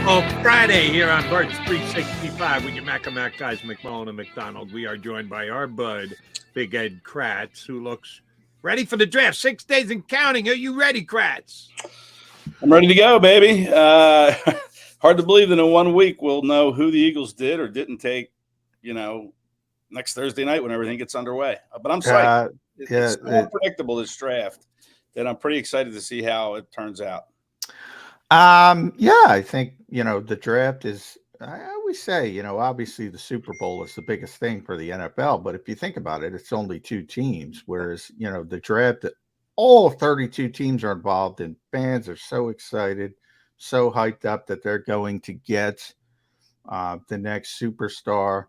Oh, Friday here on Birds 365 with your Mac guys, McMullen and McDonald. We are joined by our bud, Big Ed Kracz, who looks ready for the draft. 6 days and counting. Are you ready, Kracz? I'm ready to go, baby. Hard to believe that in 1 week we'll know who the Eagles did or didn't take, next Thursday night when everything gets underway. But I'm psyched. It's so unpredictable, this draft, that I'm pretty excited to see how it turns out. I think, the draft is, I always say, obviously the Super Bowl is the biggest thing for the NFL, but if you think about it, it's only 2 teams, whereas, the draft, all 32 teams are involved and fans are so excited, so hyped up that they're going to get the next superstar.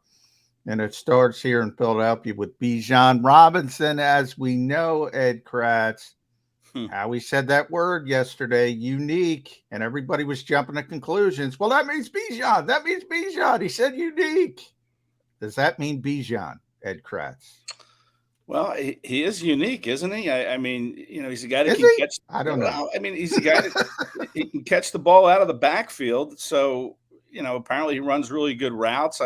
And it starts here in Philadelphia with Bijan Robinson, as we know, Ed Kracz. Howie said that word yesterday, unique, and everybody was jumping to conclusions. Well, that means Bijan. That means Bijan. He said unique. Does that mean Bijan, Ed Kracz? Well, he is unique, isn't he? I mean, he's a guy that catch. I don't know. I mean, he's a guy that he can catch the ball out of the backfield. So, apparently he runs really good routes.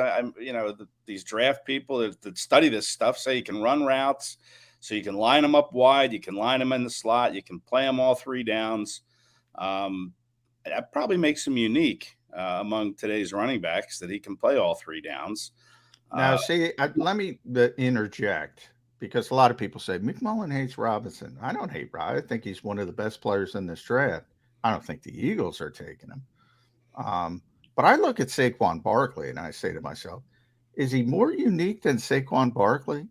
These draft people that study this stuff say he can run routes. So you can line them up wide, you can line them in the slot, you can play them all 3 downs. That probably makes him unique among today's running backs, that he can play all 3 downs. Now, let me interject, because a lot of people say McMullen hates Robinson. I don't hate Robinson. I think he's one of the best players in this draft. I don't think the Eagles are taking him. But I look at Saquon Barkley and I say to myself, is he more unique than Saquon Barkley?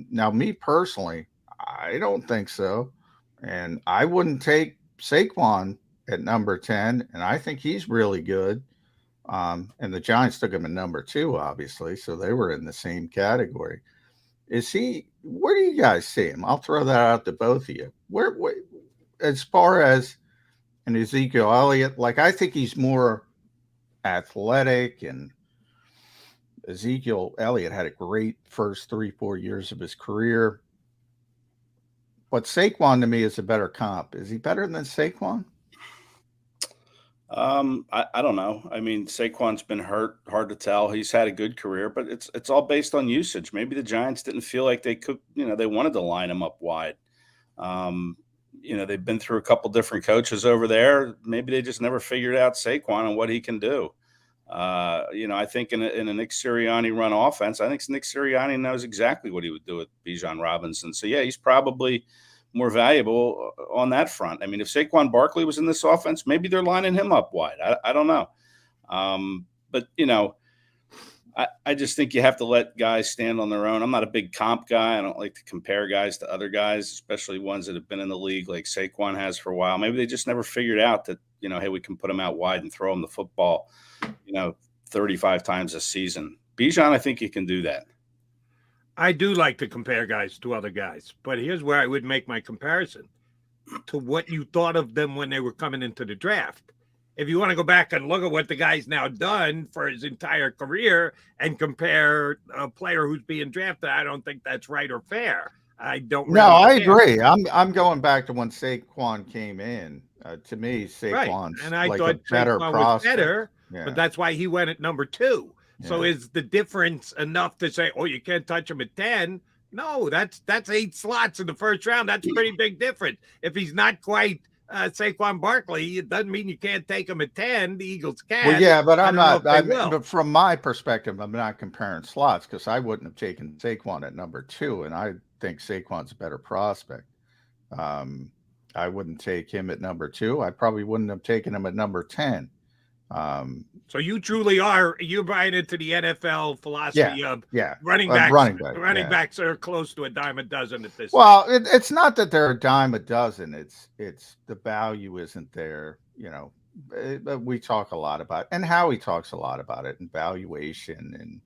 Now, me personally, I don't think so. And I wouldn't take Saquon at number 10. And I think he's really good. And the Giants took him at number 2, obviously. So they were in the same category. Where do you guys see him? I'll throw that out to both of you. Where as far as an Ezekiel Elliott, I think he's more athletic, and Ezekiel Elliott had a great first 3-4 years of his career. But Saquon, to me, is a better comp. Is he better than Saquon? I don't know. I mean, Saquon's been hurt. Hard to tell. He's had a good career, but it's all based on usage. Maybe the Giants didn't feel like they could, they wanted to line him up wide. They've been through a couple different coaches over there. Maybe they just never figured out Saquon and what he can do. I think in a Nick Sirianni run offense, I think Nick Sirianni knows exactly what he would do with Bijan Robinson. So, yeah, he's probably more valuable on that front. I mean, if Saquon Barkley was in this offense, maybe they're lining him up wide. I don't know. But I just think you have to let guys stand on their own. I'm not a big comp guy. I don't like to compare guys to other guys, especially ones that have been in the league like Saquon has for a while. Maybe they just never figured out that, hey, we can put him out wide and throw him the football, 35 times a season. Bijan, I think you can do that. I do like to compare guys to other guys, but here's where I would make my comparison to what you thought of them when they were coming into the draft. If you want to go back and look at what the guy's now done for his entire career and compare a player who's being drafted, I don't think that's right or fair. I don't. No, I agree. I'm going back to when Saquon came in. To me, Saquon's right. And I like thought a better Saquon prospect. was better, yeah. But that's why he went at number 2. Yeah. So is the difference enough to say, oh, you can't touch him at 10? No, that's 8 slots in the first round. That's a pretty big difference. If he's not quite Saquon Barkley, it doesn't mean you can't take him at 10. The Eagles can. Well, yeah, but but from my perspective, I'm not comparing slots, because I wouldn't have taken Saquon at number 2, and I think Saquon's a better prospect. I wouldn't take him at number 2. I probably wouldn't have taken him at number 10. So you truly you're buying into the NFL philosophy of running backs are close to a dime a dozen at this. Well, it's not that they're a dime a dozen. It's the value isn't there. We talk a lot about, and Howie talks a lot about it, and valuation, and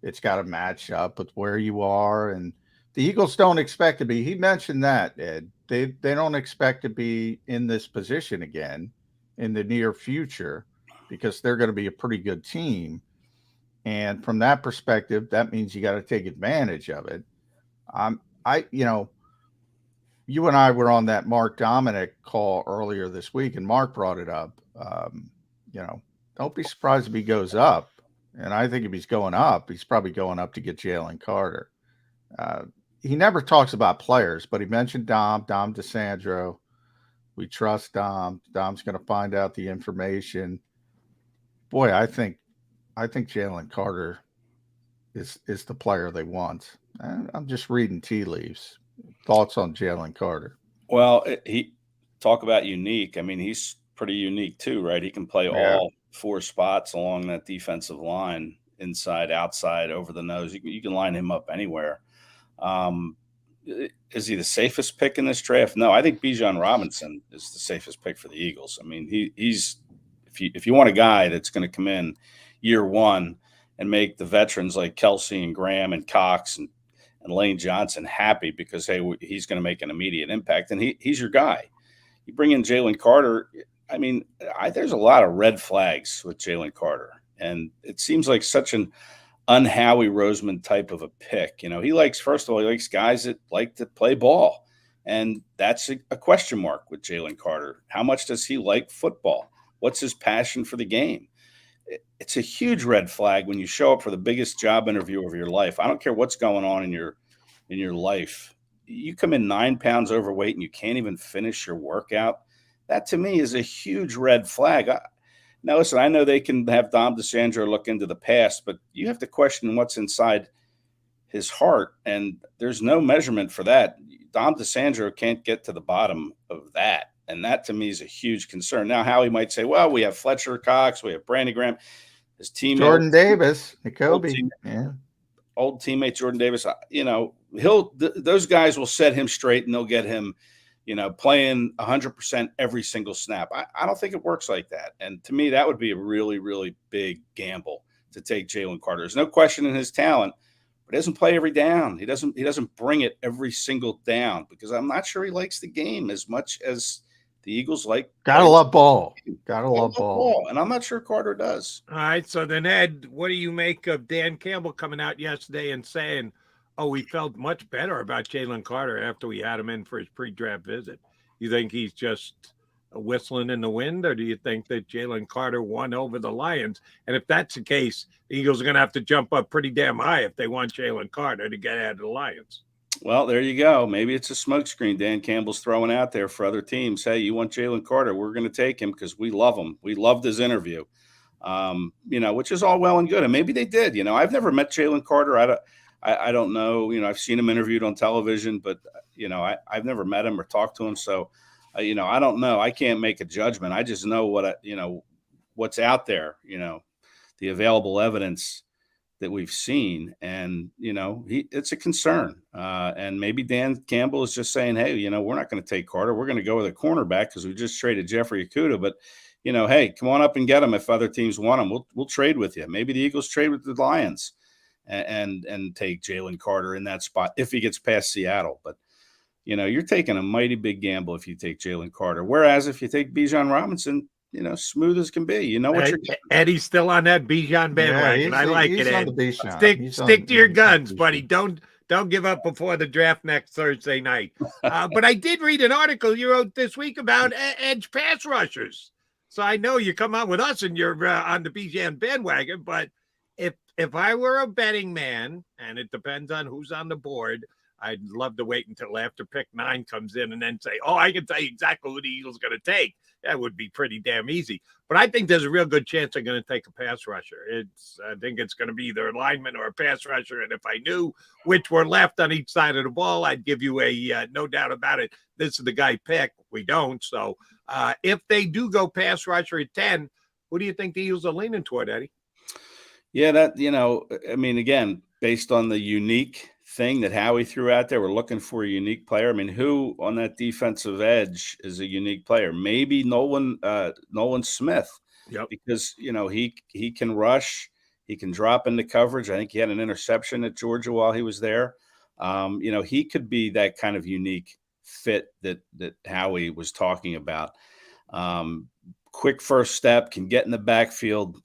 it's got to match up with where you are. And the Eagles don't expect to be. He mentioned that, Ed. They don't expect to be in this position again in the near future, because they're going to be a pretty good team. And from that perspective, that means you got to take advantage of it. You and I were on that Mark Dominic call earlier this week, and Mark brought it up. don't be surprised if he goes up. And I think if he's going up, he's probably going up to get Jalen Carter. He never talks about players, but he mentioned Dom DeSandro. We trust Dom. Dom's going to find out the information. Boy, I think Jalen Carter is the player they want. I'm just reading tea leaves. Thoughts on Jalen Carter? Well, he talk about unique. I mean, he's pretty unique too, right? He can play all 4 spots along that defensive line, inside, outside, over the nose. You can line him up anywhere. Is he the safest pick in this draft? No, I think Bijan Robinson is the safest pick for the Eagles. I mean, he's if you want a guy that's going to come in year one and make the veterans like Kelsey and Graham and Cox and Lane Johnson happy because, hey, he's going to make an immediate impact, and he's your guy. You bring in Jalen Carter. I mean, there's a lot of red flags with Jalen Carter, and it seems like such an un-Howie Roseman type of a pick. You know, he likes guys that like to play ball, and that's a question mark with Jalen Carter. How much does he like football? What's his passion for the game? It's a huge red flag when you show up for the biggest job interview of your life. I don't care what's going on in your life. You come in 9 pounds overweight and you can't even finish your workout. That to me is a huge red flag. Now, listen, I know they can have Dom DeSandro look into the past, but you have to question what's inside his heart, and there's no measurement for that. Dom DeSandro can't get to the bottom of that, and that to me is a huge concern. Now, Howie might say, well, we have Fletcher Cox, we have Brandon Graham, his teammate. Jordan Davis, Jacoby. Old teammate Jordan Davis. You know, those guys will set him straight, and they'll get him, playing 100% every single snap. I don't think it works like that. And to me, that would be a really, really big gamble to take Jalen Carter. There's no question in his talent, but he doesn't play every down. He doesn't bring it every single down because I'm not sure he likes the game as much as the Eagles like. Gotta love ball. Gotta love ball. And I'm not sure Carter does. All right. So then, Ed, what do you make of Dan Campbell coming out yesterday and saying, oh, we felt much better about Jalen Carter after we had him in for his pre-draft visit? You think he's just whistling in the wind, or do you think that Jalen Carter won over the Lions? And if that's the case, the Eagles are going to have to jump up pretty damn high if they want Jalen Carter to get out of the Lions. Well, there you go. Maybe it's a smokescreen Dan Campbell's throwing out there for other teams. Hey, you want Jalen Carter? We're going to take him because we love him. We loved his interview, which is all well and good. And maybe they did. I've never met Jalen Carter. I don't know. I've seen him interviewed on television, but, I've never met him or talked to him. So, I don't know. I can't make a judgment. I just know what's out there, the available evidence that we've seen. And, it's a concern. And maybe Dan Campbell is just saying, hey, we're not going to take Carter. We're going to go with a cornerback because we just traded Jeffrey Okudah. But, hey, come on up and get him if other teams want him. We'll trade with you. Maybe the Eagles trade with the Lions and take Jalen Carter in that spot if he gets past Seattle. But, you're taking a mighty big gamble if you take Jalen Carter. Whereas if you take Bijan Robinson, smooth as can be. What you're getting. Eddie's still on that Bijan bandwagon. I like it, Ed. Stick to your guns, buddy. Don't give up before the draft next Thursday night. But I did read an article you wrote this week about edge pass rushers. So I know you come on with us and you're on the Bijan bandwagon, but if I were a betting man, and it depends on who's on the board, I'd love to wait until after pick 9 comes in and then say, oh, I can tell you exactly who the Eagles are going to take. That would be pretty damn easy. But I think there's a real good chance they're going to take a pass rusher. I think it's going to be either a lineman or a pass rusher. And if I knew which were left on each side of the ball, I'd give you a no doubt about it. This is the guy pick. We don't. So if they do go pass rusher at 10, who do you think the Eagles are leaning toward, Eddie? Yeah, again, based on the unique thing that Howie threw out there, we're looking for a unique player. I mean, who on that defensive edge is a unique player? Maybe Nolan Smith. Yep. Because he can rush, he can drop into coverage. I think he had an interception at Georgia while he was there. He could be that kind of unique fit that Howie was talking about. Quick first step, can get in the backfield,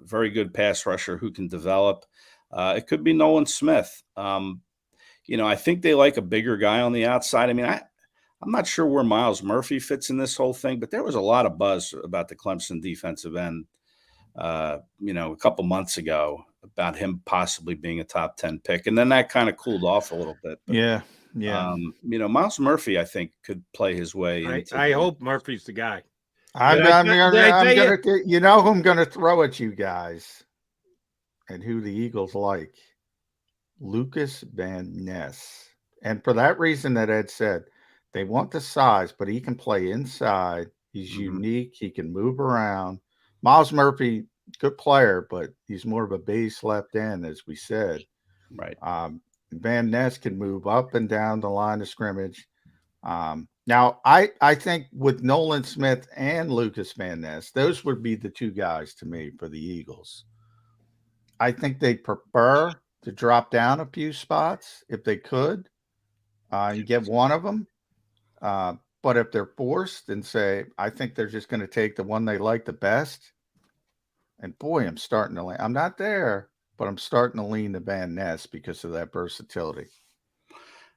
very good pass rusher who can develop. It could be Nolan Smith. I think they like a bigger guy on the outside. I mean, I'm not sure where Miles Murphy fits in this whole thing, but there was a lot of buzz about the Clemson defensive end a couple months ago about him possibly being a top 10 pick. And then that kind of cooled off a little bit. But, Yeah. Miles Murphy, I think, could play his way into I hope Murphy's the guy. I'm Did I gonna you know who I'm gonna throw at you guys and who the Eagles like. Lucas Van Ness. And for that reason that Ed said, they want the size, but he can play inside. He's unique. He can move around. Miles Murphy, good player, but he's more of a base left end, as we said. Right. Van Ness can move up and down the line of scrimmage. Now, I think with Nolan Smith and Lucas Van Ness, those would be the two guys to me for the Eagles. I think they prefer to drop down a few spots if they could and get one of them. But if they're forced and say, I think they're just going to take the one they like the best. And boy, I'm starting to lean. I'm not there, but I'm starting to lean to Van Ness because of that versatility.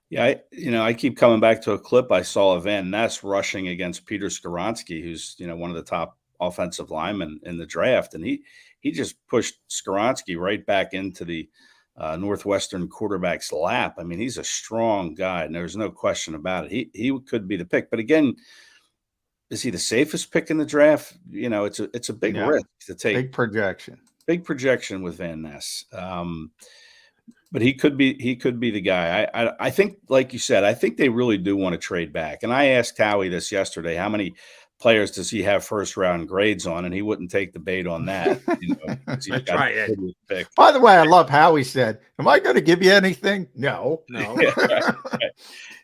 Yeah, I keep coming back to a clip I saw of Van Ness rushing against Peter Skoronski, who's one of the top offensive linemen in the draft, and he just pushed Skoronski right back into the Northwestern quarterback's lap. I mean, he's a strong guy, and there's no question about it. He could be the pick, but again, is he the safest pick in the draft? It's a big risk to take. Big projection with Van Ness. But he could be the guy. I think, like you said, I think they really do want to trade back. And I asked Howie this yesterday, how many players does he have first round grades on? And he wouldn't take the bait on that. That's right. By the way, I love how he said, am I going to give you anything? No.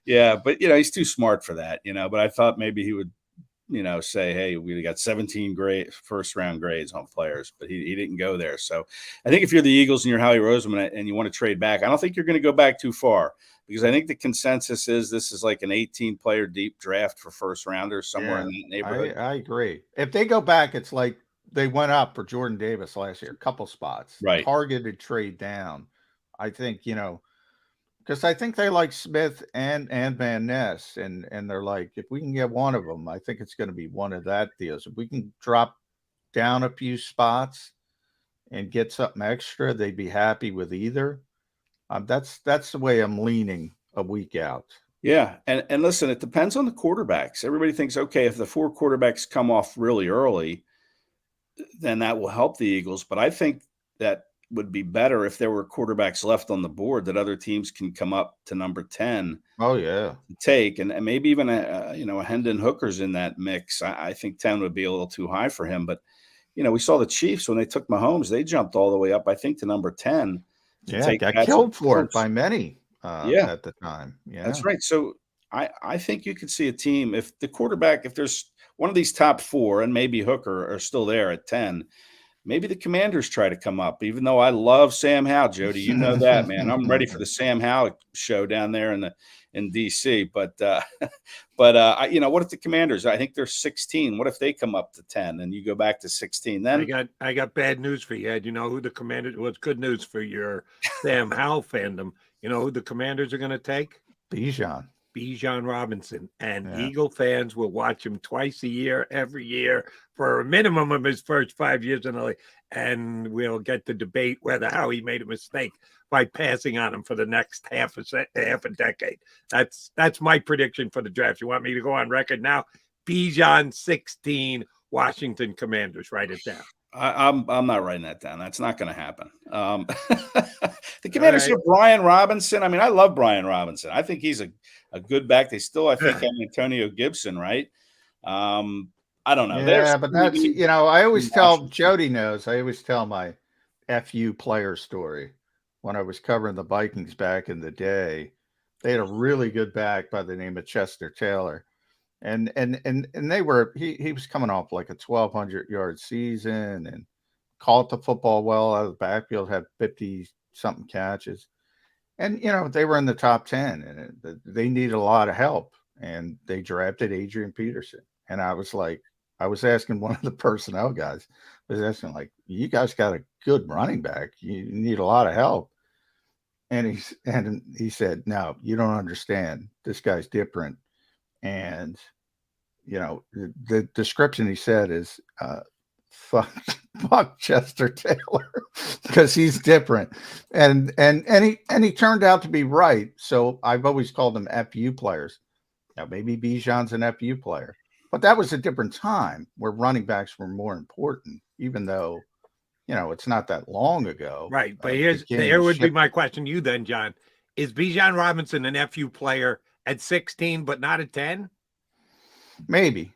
Yeah, but he's too smart for that, but I thought maybe he would say, hey, we got 17 first round grades on players, but he didn't go there. So I think if you're the Eagles and you're Howie Roseman and you want to trade back, I don't think you're going to go back too far, because I think the consensus is this is like an 18-player deep draft for first rounders somewhere in that neighborhood. I agree. If they go back, it's like they went up for Jordan Davis last year, a couple spots, right? Targeted trade down. I think, because I think they like Smith and Van Ness, and they're like, if we can get one of them, I think it's going to be one of that deals. If we can drop down a few spots and get something extra, they'd be happy with either. That's the way I'm leaning a week out. Yeah, and listen, it depends on the quarterbacks. Everybody thinks, okay, if the 4 quarterbacks come off really early, then that will help the Eagles. But I think that would be better if there were quarterbacks left on the board that other teams can come up to number 10. Oh yeah, to take, and maybe even a Hendon Hooker's in that mix. I think 10 would be a little too high for him, but we saw the Chiefs when they took Mahomes, they jumped all the way up, I think, to number 10. Yeah, got killed for it by many. At the time. Yeah, that's right. So I think you could see a team if the quarterback, if there's one of these top 4 and maybe Hooker are still there at 10. Maybe the Commanders try to come up, even though I love Sam Howell, Jody. You know that, man. I'm ready for the Sam Howell show down there in DC. But what if the Commanders? I think they're 16. What if they come up to 10 and you go back to 16? Then I got bad news for you, Ed. You know who the Commanders? Well, it's good news for your Sam Howell fandom. You know who the Commanders are going to take? Bijan Robinson, and Eagle fans will watch him twice a year, every year, for a minimum of his first 5 years in the league. And we'll get to debate whether how he made a mistake by passing on him for the next half a decade. That's my prediction for the draft. You want me to go on record now? Bijan 16, Washington Commanders. Write it down. I'm not writing that down. That's not going to happen. The Commanders have Brian Robinson. I mean, I love Brian Robinson. I think he's a good back. They still, I think, have Antonio Gibson, right? I don't know. Yeah, but that's, I always tell, Jody knows, I always tell my FU player story. When I was covering the Vikings back in the day, they had a really good back by the name of Chester Taylor. And they were, he was coming off like a 1,200-yard season and caught the football well out of the backfield, had 50-something catches. And, they were in the top 10 and they needed a lot of help. And they drafted Adrian Peterson. And I was like, I was asking one of the personnel guys, I was asking, like, you guys got a good running back. You need a lot of help. And he said, no, you don't understand. This guy's different. And, the description he said is fuck Chester Taylor because he's different. And he turned out to be right. So I've always called them FU players. Now maybe Bijan's an FU player, but that was a different time where running backs were more important, even though, it's not that long ago. Right. But here would be my question to you then, John. Is Bijan Robinson an FU player at 16, but not at 10? Maybe.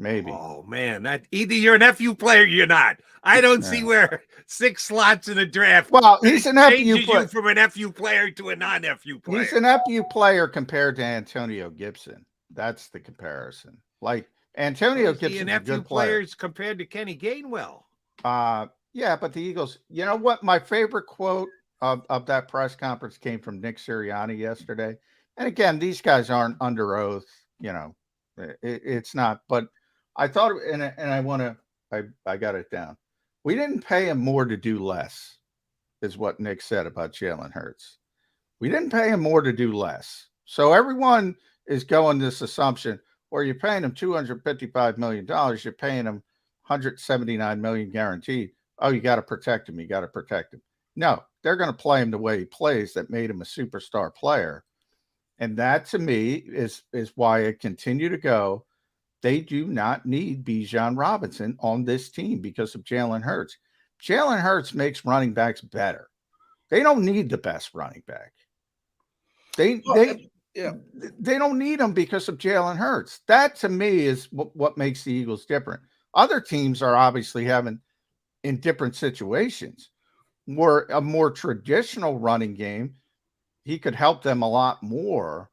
Oh man, that either you're an FU player or you're not. I don't see where 6 slots in a draft. Well, he's an FU player. You from an FU player to a non-FU player. He's an FU player compared to Antonio Gibson. That's the comparison. Like Antonio Gibson, an FU players compared to Kenny Gainwell. Yeah, but the Eagles. You know what? My favorite quote of that press conference came from Nick Sirianni yesterday. And again, these guys aren't under oath. It's not. But I thought, and I got it down. We didn't pay him more to do less, is what Nick said about Jalen Hurts. We didn't pay him more to do less. So everyone is going this assumption, where you're paying him $255 million, you're paying him $179 million guaranteed. Oh, you got to protect him. You got to protect him. No, they're going to play him the way he plays. That made him a superstar player. And that to me is why I continue to go. They do not need Bijan Robinson on this team because of Jalen Hurts. Jalen Hurts makes running backs better. They don't need the best running back. They don't need him because of Jalen Hurts. That to me is what makes the Eagles different. Other teams are obviously having in different situations. A more traditional running game, he could help them a lot more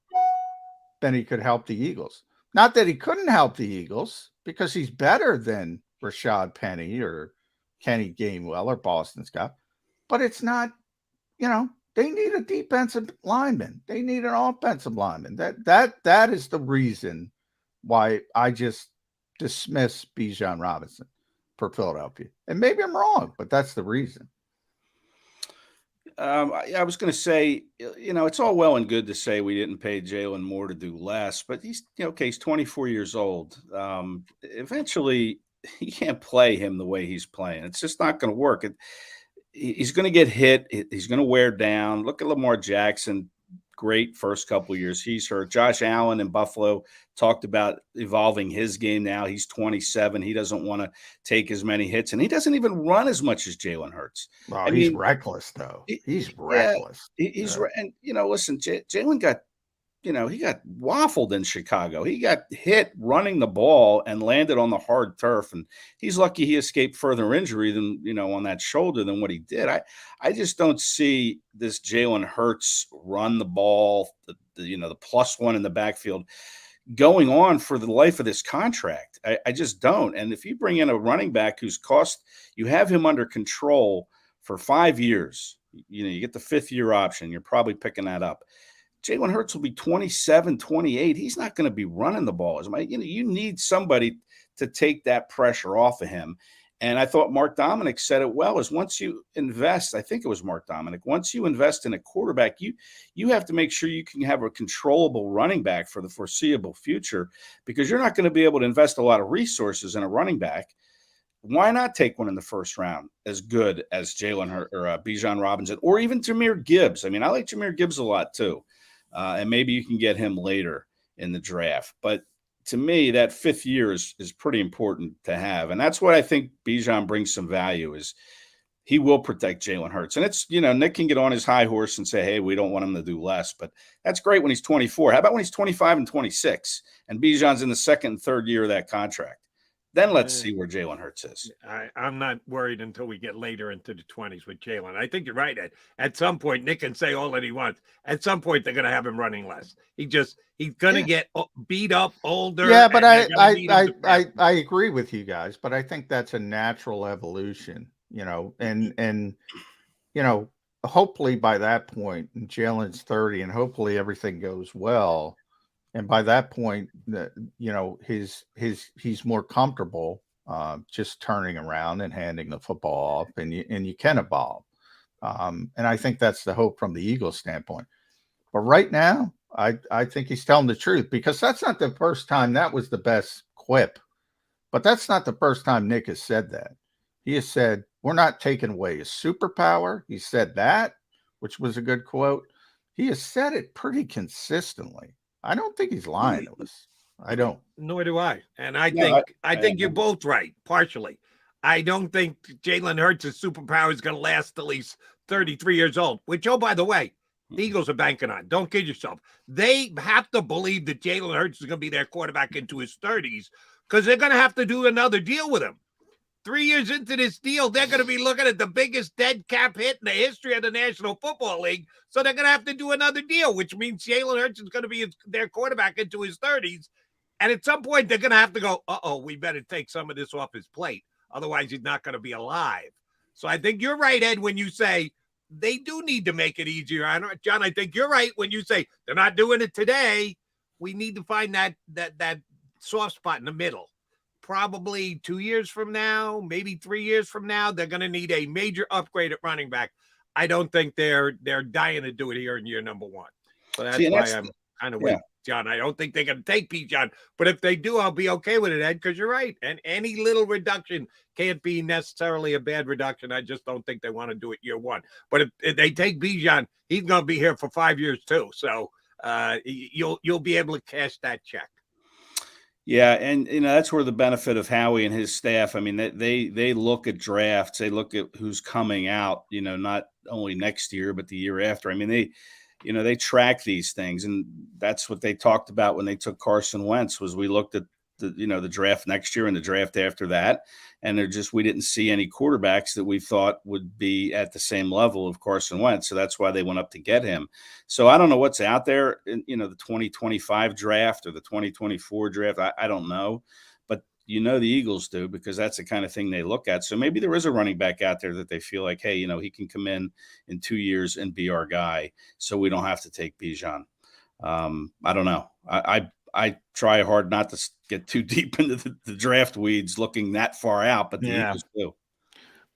than he could help the Eagles. Not that he couldn't help the Eagles, because he's better than Rashad Penny or Kenny Gainwell or Boston Scott. But it's not, they need a defensive lineman. They need an offensive lineman. That is the reason why I just dismiss Bijan Robinson for Philadelphia. And maybe I'm wrong, but that's the reason. I was going to say, it's all well and good to say we didn't pay Jalen more to do less, but he's 24 years old. Eventually, you can't play him the way he's playing. It's just not going to work. He's going to get hit. He's going to wear down. Look at Lamar Jackson. Great first couple of years. He's hurt. Josh Allen in Buffalo talked about evolving his game now. He's 27. He doesn't want to take as many hits, and he doesn't even run as much as Jalen Hurts. Oh, he's reckless, though. He's reckless. And listen, Jalen got, he got waffled in Chicago. He got hit running the ball and landed on the hard turf, and he's lucky he escaped further injury than, on that shoulder than what he did. I just don't see this Jalen Hurts run the ball, the +1 in the backfield going on for the life of this contract. I just don't. And if you bring in a running back whose cost, you have him under control for 5 years, you get the 5th-year option, you're probably picking that up. Jalen Hurts will be 27, 28. He's not going to be running the ball as much. You need somebody to take that pressure off of him. And I thought Mark Dominic said it well, is once you invest, I think it was Mark Dominic, once you invest in a quarterback, you have to make sure you can have a controllable running back for the foreseeable future, because you're not going to be able to invest a lot of resources in a running back. Why not take one in the first round as good as Jalen Hurts or Bijan Robinson, or even Jahmyr Gibbs? I mean, I like Jahmyr Gibbs a lot too. And maybe you can get him later in the draft. But to me, that 5th year is pretty important to have. And that's what I think Bijan brings some value, is he will protect Jalen Hurts. And it's, Nick can get on his high horse and say, hey, we don't want him to do less. But that's great when he's 24. How about when he's 25 and 26 and Bijan's in the 2nd and 3rd year of that contract? Then let's see where Jalen Hurts is. I'm not worried until we get later into the 20s with Jalen. I think you're right. At some point, Nick can say all that he wants. At some point, they're going to have him running less. He's going to get beat up, older. Yeah, but I agree with you guys. But I think that's a natural evolution, and hopefully by that point, Jalen's 30, and hopefully everything goes well. And by that point, he's more comfortable just turning around and handing the football off, and you can evolve. And I think that's the hope from the Eagles standpoint. But right now, I think he's telling the truth, because that's not the first time. That was the best quip, but that's not the first time Nick has said that. He has said, we're not taking away his superpower. He said that, which was a good quote. He has said it pretty consistently. I don't think he's lying to us. I don't. Nor do I. And I No, think you're both right, partially. I don't think Jalen Hurts' superpower is going to last till he's 33 years old, which, oh, by the way, the Eagles are banking on. Don't kid yourself. They have to believe that Jalen Hurts is going to be their quarterback into his 30s because they're going to have to do another deal with him. 3 years into this deal, they're going to be looking at the biggest dead cap hit in the history of the National Football League. So they're going to have to do another deal, which means Jalen Hurts is going to be their quarterback into his 30s. And at some point, they're going to have to go, we better take some of this off his plate. Otherwise, he's not going to be alive. So I think you're right, Ed, when you say they do need to make it easier. John, I think you're right when you say they're not doing it today. We need to find that soft spot in the middle. Probably 2 years from now, maybe 3 years from now, they're going to need a major upgrade at running back. I don't think they're dying to do it here in year number one. So that's why I'm kind of with John. I don't think they're going to take Bijan, but if they do, I'll be okay with it, Ed, because you're right. And any little reduction can't be necessarily a bad reduction. I just don't think they want to do it year one. But if they take Bijan, he's going to be here for 5 years too. So you'll be able to cash that check. Yeah, and that's where the benefit of Howie and his staff. I mean, they look at drafts, they look at who's coming out. Not only next year but the year after. I mean, they track these things, and that's what they talked about when they took Carson Wentz. Was we looked at the draft next year and the draft after that, and we didn't see any quarterbacks that we thought would be at the same level of Carson Wentz. So that's why they went up to get him. So I don't know what's out there in the 2025 draft or the 2024 draft. I don't know, but the Eagles do, because that's the kind of thing they look at. So maybe there is a running back out there that they feel like, hey, he can come in 2 years and be our guy, so we don't have to take Bijan. I don't know. I try hard not to get too deep into the draft weeds looking that far out, but the Eagles do.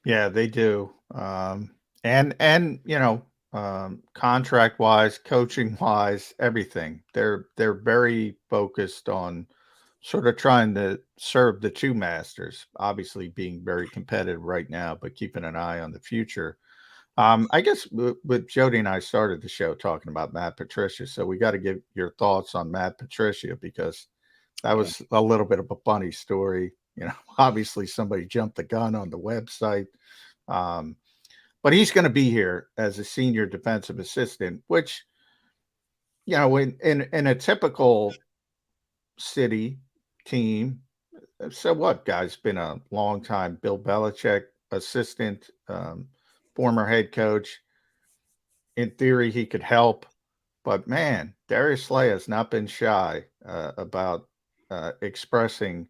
Yeah, they do. Contract wise, coaching wise, everything. They're very focused on sort of trying to serve the two masters, obviously being very competitive right now, but keeping an eye on the future. I guess with Jody and I started the show talking about Matt Patricia. So we got to get your thoughts on Matt Patricia, because that was a little bit of a funny story. Obviously somebody jumped the gun on the website. But he's going to be here as a senior defensive assistant, which, in a typical city team. So what, guy's been a long time Bill Belichick assistant, former head coach. In theory, he could help, but man, Darius Slay has not been shy about expressing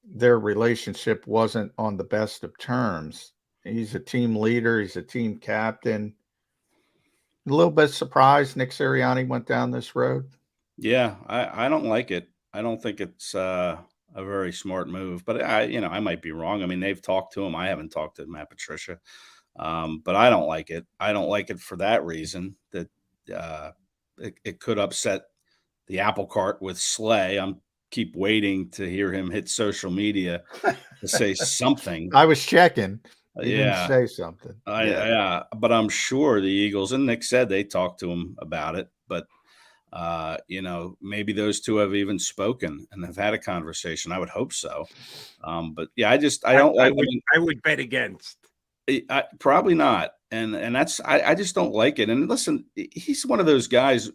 their relationship wasn't on the best of terms. He's a team leader. He's a team captain. A little bit surprised Nick Sirianni went down this road. Yeah, I don't like it. I don't think it's a very smart move, but I might be wrong. I mean, they've talked to him. I haven't talked to Matt Patricia. But I don't like it. I don't like it for that reason, that it could upset the apple cart with Slay. I'm keep waiting to hear him hit social media to say something. I was checking. He didn't say something. But I'm sure the Eagles, and Nick said they talked to him about it, but maybe those two have even spoken and have had a conversation. I would hope so. But yeah, I would bet against. Probably not. And that's, I just don't like it. And listen, he's one of those guys,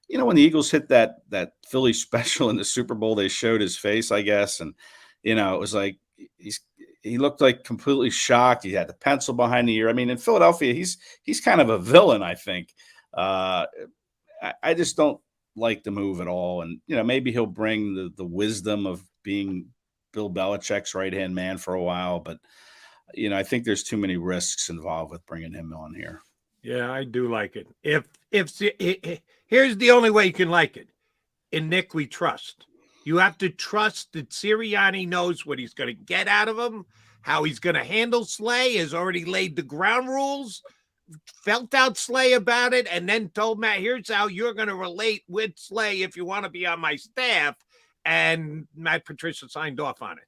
when the Eagles hit that Philly special in the Super Bowl, they showed his face, I guess. And, it was like, he looked like completely shocked. He had the pencil behind the ear. I mean, in Philadelphia, he's kind of a villain, I think. I just don't like the move at all. And, maybe he'll bring the wisdom of being Bill Belichick's right-hand man for a while, but I think there's too many risks involved with bringing him on here. Yeah, I do like it. If here's the only way you can like it. In Nick, we trust. You have to trust that Sirianni knows what he's going to get out of him, how he's going to handle Slay, has already laid the ground rules, felt out Slay about it, and then told Matt, here's how you're going to relate with Slay if you want to be on my staff. And Matt Patricia signed off on it.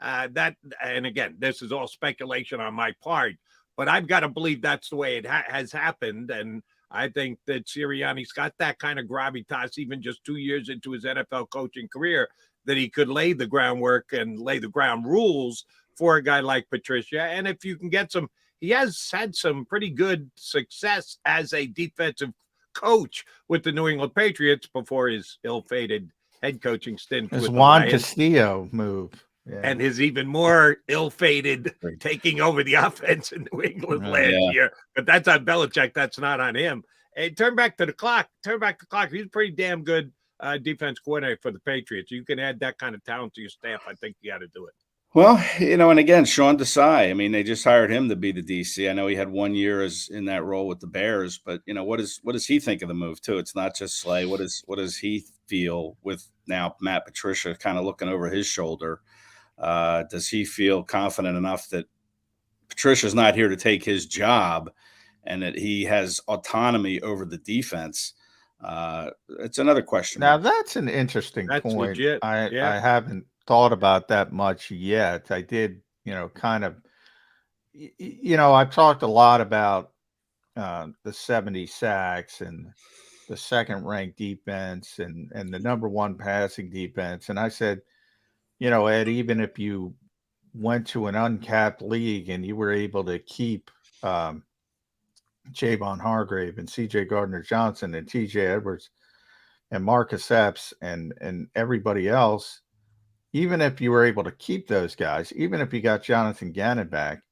And again, this is all speculation on my part, but I've got to believe that's the way it has happened. And I think that Sirianni's got that kind of gravitas, even just 2 years into his NFL coaching career, that he could lay the groundwork and lay the ground rules for a guy like Patricia. And if you can get some, he has had some pretty good success as a defensive coach with the New England Patriots before his ill-fated head coaching stint. His with Juan the Castillo move. Yeah. And his even more ill-fated taking over the offense in New England last year. But that's on Belichick. That's not on him. Hey, turn back the clock. He's a pretty damn good defense coordinator for the Patriots. You can add that kind of talent to your staff. I think you got to do it. Well, and again, Sean Desai, I mean, they just hired him to be the DC. I know he had 1 year as in that role with the Bears, but what does he think of the move too? It's not just Slay. What does he feel with now Matt Patricia kind of looking over his shoulder? Does he feel confident enough that Patricia's not here to take his job and that he has autonomy over the defense? It's another question. Now, that's an interesting point. Legit. I haven't thought about that much yet. I did, kind of, I've talked a lot about the 70 sacks and the second ranked defense and the number one passing defense. And I said, Ed, even if you went to an uncapped league and you were able to keep Javon Hargrave and CJ Gardner-Johnson and TJ Edwards and Marcus Epps and everybody else, even if you were able to keep those guys, even if you got Jonathan Gannon back,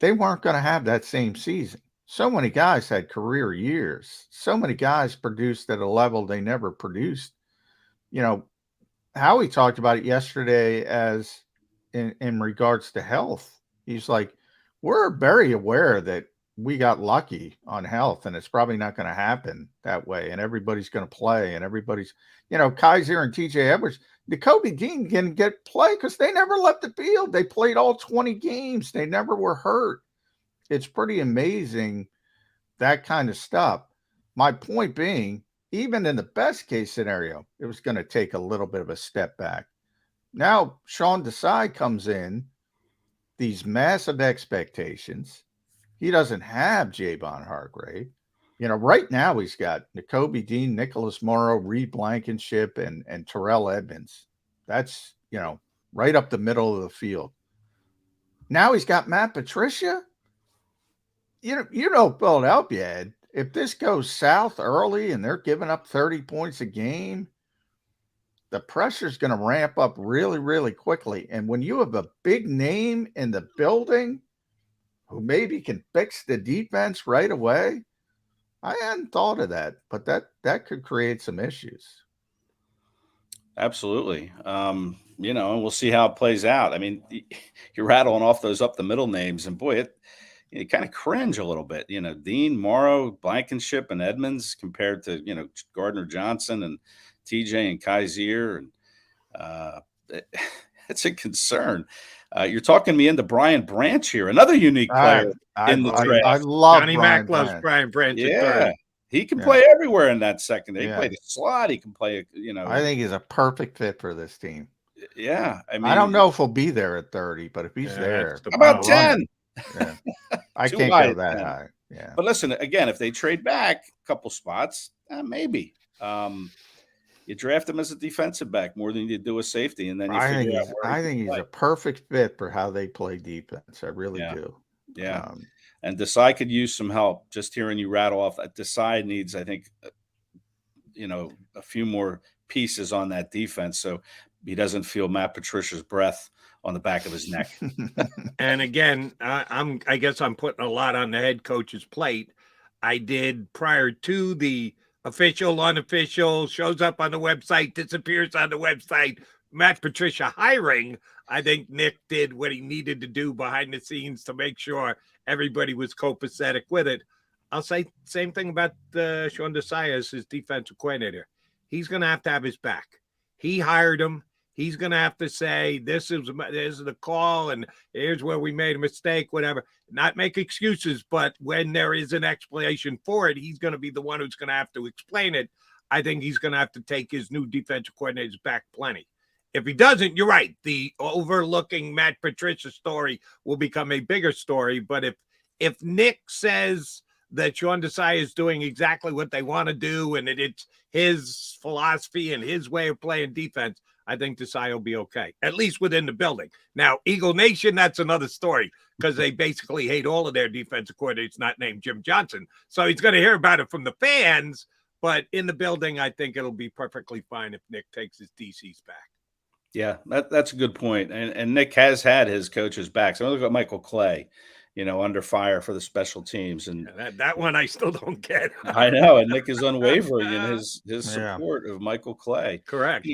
they weren't going to have that same season. So many guys had career years. So many guys produced at a level they never produced. Howie talked about it yesterday as in regards to health. He's like, we're very aware that we got lucky on health and it's probably not going to happen that way. And everybody's going to play and everybody's, Kaiser and TJ Edwards, Nakobe Dean can get play because they never left the field. They played all 20 games. They never were hurt. It's pretty amazing, that kind of stuff. My point being, even in the best case scenario, it was going to take a little bit of a step back. Now, Sean Desai comes in, these massive expectations. He doesn't have Javon Hargrave. Right now he's got Nakobe Dean, Nicholas Morrow, Reed Blankenship, and Terrell Edmonds. That's, right up the middle of the field. Now he's got Matt Patricia. Philadelphia, Ed, if this goes south early and they're giving up 30 points a game, the pressure's going to ramp up really, really quickly. And when you have a big name in the building who maybe can fix the defense right away, I hadn't thought of that, but that could create some issues. Absolutely. And we'll see how it plays out. I mean, you're rattling off those up the middle names, and boy, you kind of cringe a little bit. Dean, Morrow, Blankenship, and Edmonds compared to Gardner Johnson and TJ and Kaiser, and it's a concern. You're talking me into Brian Branch here, another unique player in the draft. I love Johnny Mack loves Brian Branch. Yeah, he can play everywhere in that second. He can play the slot. He can play. I think he's a perfect fit for this team. Yeah, I don't know if he'll be there at 30, but if he's there, how about 10? I can't go that high. Yeah, but listen, again, if they trade back a couple spots, maybe. You draft him as a defensive back more than you do a safety, and then you I think he's a perfect fit for how they play defense. I really do. Yeah, and Desai could use some help. Just hearing you rattle off that, Desai needs, I think, a few more pieces on that defense, so he doesn't feel Matt Patricia's breath on the back of his neck. And again, I guess I'm putting a lot on the head coach's plate. I did prior to the official, unofficial, shows up on the website, disappears on the website, Matt Patricia hiring. I think Nick did what he needed to do behind the scenes to make sure everybody was copacetic with it. I'll say same thing about Sean Desai as his defensive coordinator. He's going to have his back. He hired him. He's going to have to say, this is the call, and here's where we made a mistake, whatever. Not make excuses, but when there is an explanation for it, he's going to be the one who's going to have to explain it. I think he's going to have to take his new defensive coordinators back plenty If he doesn't, you're right. The overlooking Matt Patricia story will become a bigger story. But if Nick says that Sean Desai is doing exactly what they want to do and it's his philosophy and his way of playing defense, I think Desai will be okay, at least within the building. Now, Eagle Nation, that's another story because they basically hate all of their defensive coordinators not named Jim Johnson. So he's going to hear about it from the fans. But in the building, I think it'll be perfectly fine if Nick takes his DCs back. Yeah, that's a good point. And Nick has had his coaches back. So look at Michael Clay, under fire for the special teams. And that one I still don't get. I know. And Nick is unwavering in his support of Michael Clay. Correct.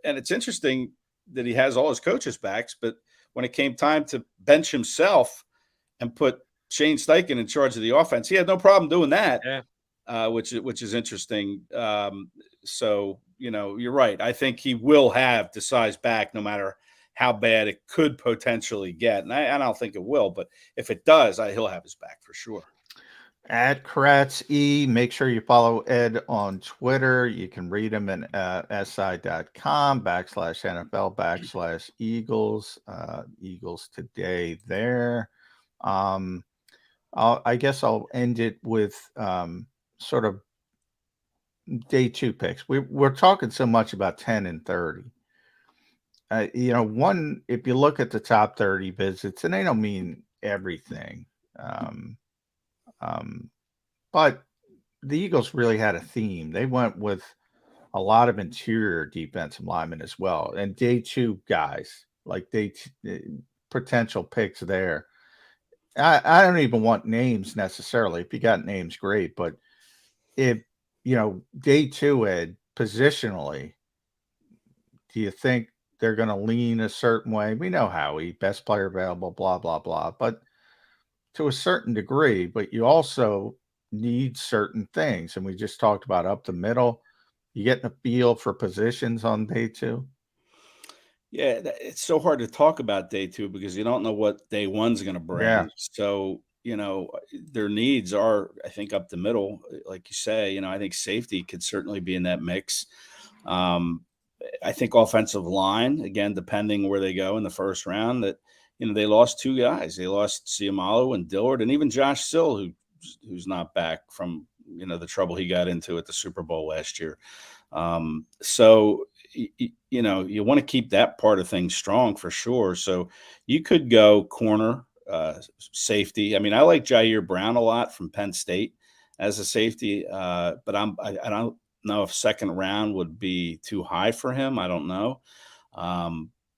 And it's interesting that he has all his coaches backs, but when it came time to bench himself and put Shane Steichen in charge of the offense, he had no problem doing that. Yeah. Which is interesting. So, you're right. I think he will have Desai's back no matter how bad it could potentially get. And I don't think it will, but if it does, he'll have his back for sure. At Kracz E, make sure you follow Ed on Twitter. You can read him in si.com/NFL/Eagles. Eagles today there. I guess I'll end it with sort of day 2 picks. We're talking so much about 10 and 30. One, if you look at the top 30 visits, and they don't mean everything, but the Eagles really had a theme. They went with a lot of interior defensive linemen as well, and day 2 guys, like potential picks there. I don't even want names necessarily. If you got names, great. But if, day 2, Ed, positionally, do you think they're going to lean a certain way? We know Howie, best player available, blah, blah, blah. But to a certain degree, but you also need certain things. And we just talked about up the middle. You getting a feel for positions on day 2? Yeah, it's so hard to talk about day 2 because you don't know what day 1's going to bring. Yeah. So, their needs are, I think, up the middle. Like you say, I think safety could certainly be in that mix. I think offensive line, again, depending where they go in the first round, that, they lost 2 guys. They lost Siamalu and Dillard, and even Josh Sill, who's not back from, the trouble he got into at the Super Bowl last year. So, you want to keep that part of things strong for sure. So you could go corner, safety. I mean, I like Jair Brown a lot from Penn State as a safety, but I don't know if second round would be too high for him. I don't know.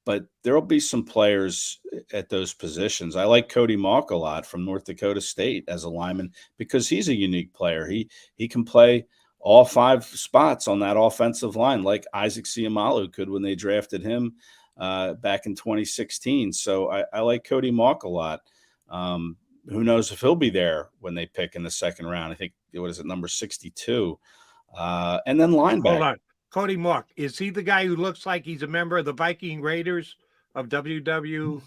But there will be some players at those positions. I like Cody Mauch a lot from North Dakota State as a lineman because he's a unique player. He can play all 5 spots on that offensive line, like Isaac Siamalu could when they drafted him back in 2016. So I like Cody Mauch a lot. Who knows if he'll be there when they pick in the second round? I think, number 62? And then linebacker. Hold on. Cody Mauch, is he the guy who looks like he's a member of the Viking Raiders of WWE?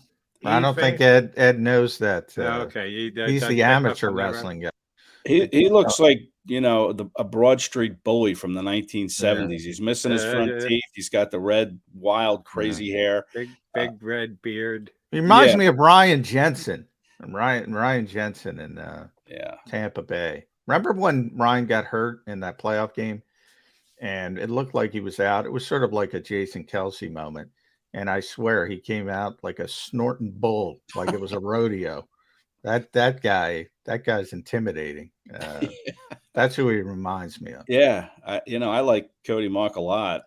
I don't think Ed knows that. Okay. He's the amateur wrestling guy. He looks like, a Broad Street bully from the 1970s. Yeah. He's missing his front teeth. He's got the red, wild, crazy hair. Big red beard. He reminds me of Ryan Jensen. Ryan Jensen in Tampa Bay. Remember when Ryan got hurt in that playoff game? And it looked like he was out. It was sort of like a Jason Kelsey moment. And I swear he came out like a snorting bull, like it was a rodeo. That guy's intimidating. That's who he reminds me of. Yeah. I like Cody Mauch a lot.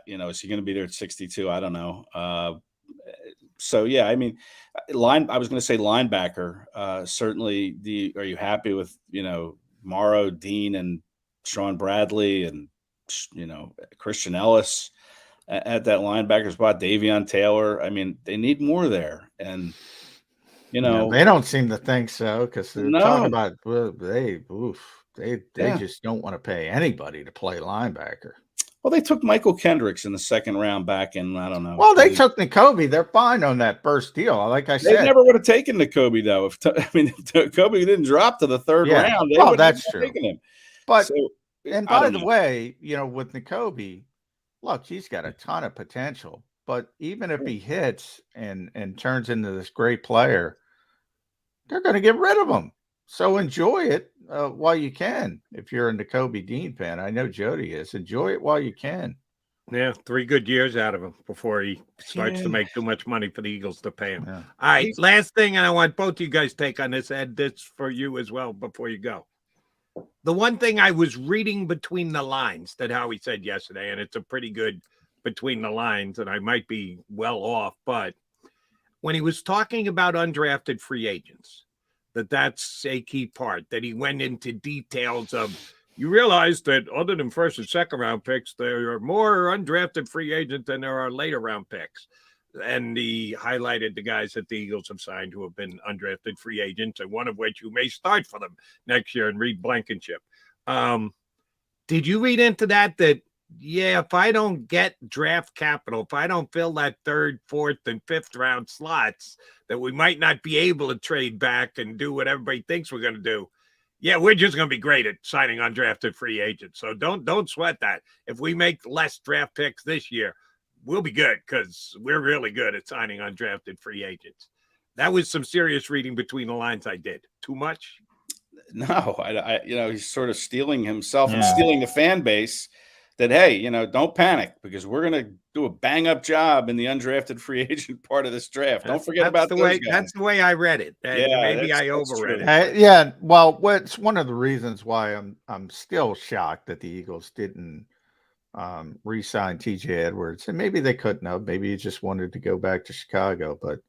Is he going to be there at 62? I don't know. So yeah, I mean, I was going to say linebacker. Certainly are you happy with, Morrow, Dean, and Sean Bradley and, Christian Ellis at that linebacker spot, Davion Taylor? I mean, they need more there. And, they don't seem to think so because they're talking about they just don't want to pay anybody to play linebacker. Well, they took Michael Kendricks in the second round back in, I don't know. Well, they took Nakobe. They're fine on that first deal. Like I said, they never would have taken Nakobe though. If Nakobe didn't drop to the third round, they would have taken him. But and by the way, with Nakobe, look, he's got a ton of potential. But even if he hits and turns into this great player, they're going to get rid of him. So enjoy it while you can. If you're a Nakobe Dean fan, I know Jody is. Enjoy it while you can. Yeah, 3 good years out of him before he starts to make too much money for the Eagles to pay him. Yeah. All right, last thing, and I want both of you guys to take on this, Ed, this for you as well before you go. The one thing I was reading between the lines that Howie said yesterday, and it's a pretty good between the lines, and I might be well off, but when he was talking about undrafted free agents, that's a key part, that he went into details of, you realize that other than first and second round picks, there are more undrafted free agents than there are later round picks. And he highlighted the guys that the Eagles have signed who have been undrafted free agents, and one of which you may start for them next year, and Reed Blankenship. Did you read into that, yeah, if I don't get draft capital, if I don't fill that 3rd, 4th, and 5th round slots, that we might not be able to trade back and do what everybody thinks we're going to do? Yeah, we're just going to be great at signing undrafted free agents. So don't sweat that. If we make less draft picks this year, we'll be good because we're really good at signing undrafted free agents. That was some serious reading between the lines I did. Too much? No, he's sort of stealing himself and stealing the fan base that, hey, don't panic because we're going to do a bang up job in the undrafted free agent part of this draft. Don't forget about those guys. That's the way I read it. Maybe I overread it. Yeah. Well, it's one of the reasons why I'm still shocked that the Eagles didn't re-sign TJ Edwards, and maybe they couldn't have. Maybe he just wanted to go back to Chicago, but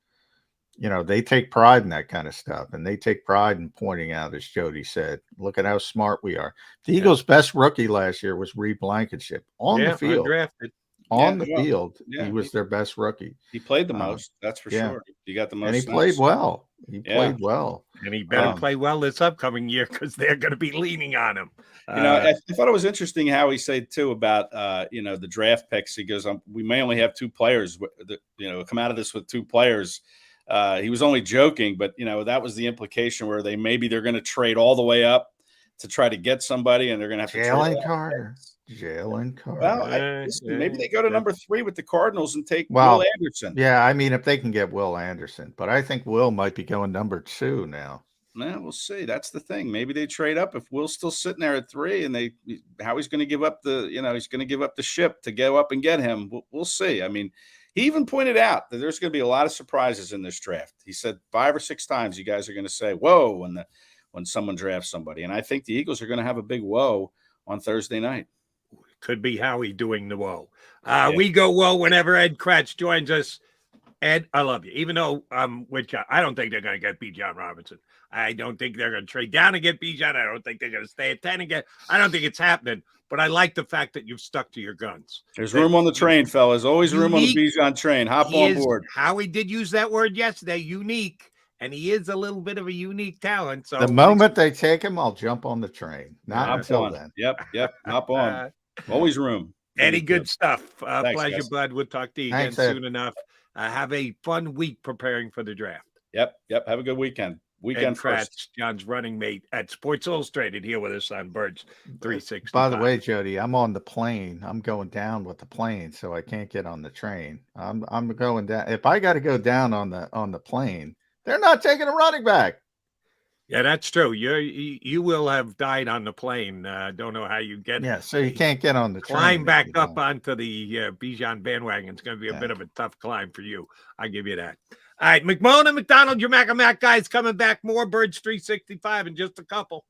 they take pride in that kind of stuff, and they take pride in pointing out, as Jody said, look at how smart we are. The Eagles' best rookie last year was Reed Blankenship on the field. Undrafted. On the field, he was their best rookie. He played the most, that's for sure. He got the most, and he played well. Played well, and he better play well this upcoming year because they're going to be leaning on him. I thought it was interesting how he said too about the draft picks. He goes, we may only have 2 players. Come out of this with 2 players. He was only joking, but that was the implication where they're going to trade all the way up to try to get somebody, and they're going to have to Jalen Carter. Well, maybe they go to number 3 with the Cardinals and take Will Anderson. Yeah, I mean, if they can get Will Anderson, but I think Will might be going number 2 now. Yeah, we'll see. That's the thing. Maybe they trade up if Will's still sitting there at 3, and Howie's going to give up he's going to give up the ship to go up and get him. We'll see. I mean, he even pointed out that there's going to be a lot of surprises in this draft. He said 5 or 6 times you guys are going to say whoa when someone drafts somebody, and I think the Eagles are going to have a big whoa on Thursday night. Could be Howie doing the whoa. We go whoa whenever Ed Kracz joins us. Ed, I love you. Even though I don't think they're going to get Bijan Robinson. I don't think they're going to trade down and get Bijan. I don't think they're going to stay at 10 again. I don't think it's happening. But I like the fact that you've stuck to your guns. There's room on the train, fellas. Always room on the Bijan train. Hop on board. Howie did use that word yesterday, unique. And he is a little bit of a unique talent. So the moment they take him, I'll jump on the train. Not until then. Yep. Hop on. Always room. Eddie, good stuff. Thanks, pleasure, guys. bud. We'll talk to you again soon enough. Have a fun week preparing for the draft. Yep. Have a good weekend. Ed Kracz, John's running mate at Sports Illustrated, here with us on Birds 360. By the way, Jody, I'm on the plane. I'm going down with the plane, so I can't get on the train. I'm going down. If I got to go down on the plane, they're not taking a running back. Yeah, that's true. You will have died on the plane. Don't know how you get. Yeah, so you can't get on the train. Climb back up onto the Bijan bandwagon. It's going to be a bit of a tough climb for you. I give you that. All right, McMullen and McDonald, your Mac and Mac guys coming back. More Birds 365 in just a couple.